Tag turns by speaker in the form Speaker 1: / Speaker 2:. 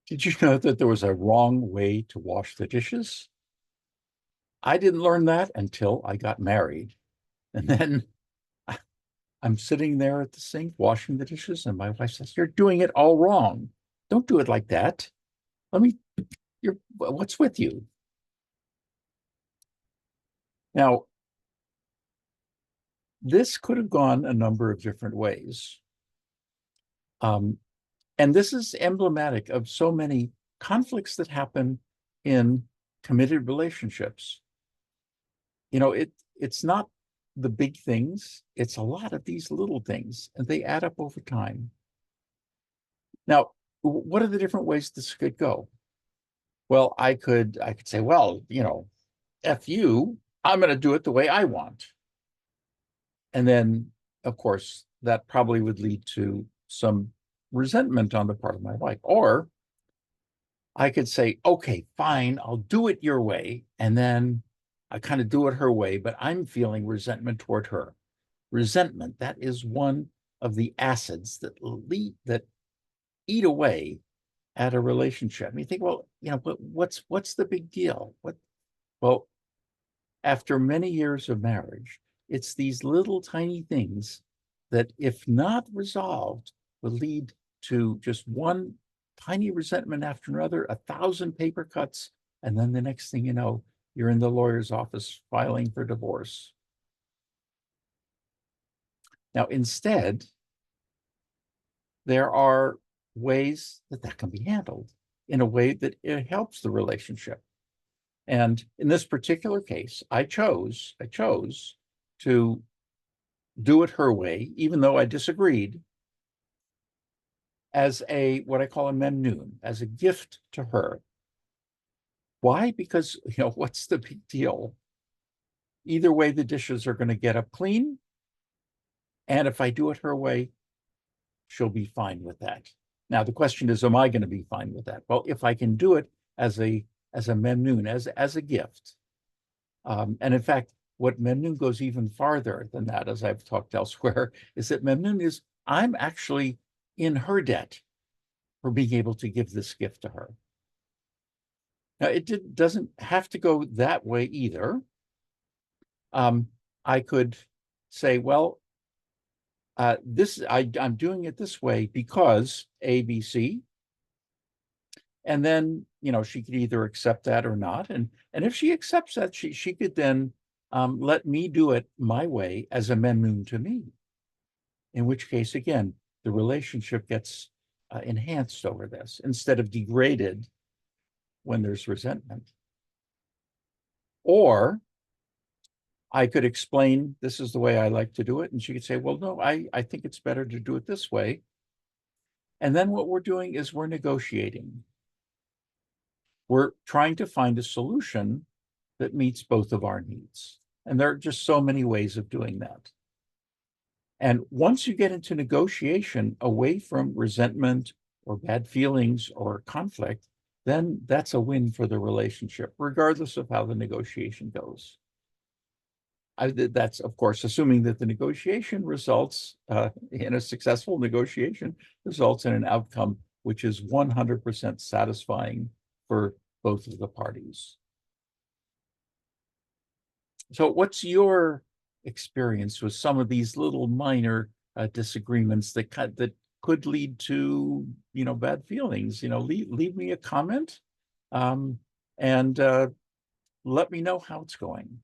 Speaker 1: Did you know that there was a wrong way to wash the dishes? I didn't learn that until I got married. And then I'm sitting there at the sink washing the dishes, and my wife says, "You're doing it all wrong. Don't do it like that. Let me, what's with you?" Now, this could have gone a number of different ways. Um, and this is emblematic of so many conflicts that happen in committed relationships. It's not the big things, it's a lot of these little things, and they add up over time. Now, what are the different ways this could go? Well, I could say, well, F you, I'm going to do it the way I want. And then, of course, that probably would lead to some resentment on the part of my wife. Or I could say, okay, fine, I'll do it your way. And then I kind of do it her way, but I'm feeling resentment toward her. Resentment, that is one of the acids that eat away at a relationship. And you think, well, but what's the big deal? Well, after many years of marriage, it's these little tiny things that, if not resolved, will lead to just one tiny resentment after another, 1,000 paper cuts, and then the next thing you know, you're in the lawyer's office filing for divorce. Now, instead, there are ways that can be handled in a way that it helps the relationship. And in this particular case, I chose to do it her way, even though I disagreed, as what I call a memnoon, as a gift to her. Why? Because, what's the big deal? Either way, the dishes are going to get up clean. And if I do it her way, she'll be fine with that. Now, the question is, am I going to be fine with that? Well, if I can do it as a memnoon, as a gift. And in fact, what memnoon goes even farther than that, as I've talked elsewhere, is that memnoon is, I'm actually in her debt for being able to give this gift to her. Now, it doesn't have to go that way either. I could say, well, I'm doing it this way because A, B, C. And then, she could either accept that or not. And if she accepts that, she could then let me do it my way as a memnoon to me. In which case, again, the relationship gets enhanced over this instead of degraded when there's resentment. Or I could explain, this is the way I like to do it. And she could say, well, no, I think it's better to do it this way. And then what we're doing is we're negotiating. We're trying to find a solution that meets both of our needs. And there are just so many ways of doing that. And once you get into negotiation away from resentment or bad feelings or conflict, then that's a win for the relationship, regardless of how the negotiation goes. That's, of course, assuming that the negotiation results in a successful negotiation, results in an outcome which is 100% satisfying for both of the parties. So what's your experience with some of these little minor disagreements that could lead to, bad feelings? Leave me a comment and let me know how it's going.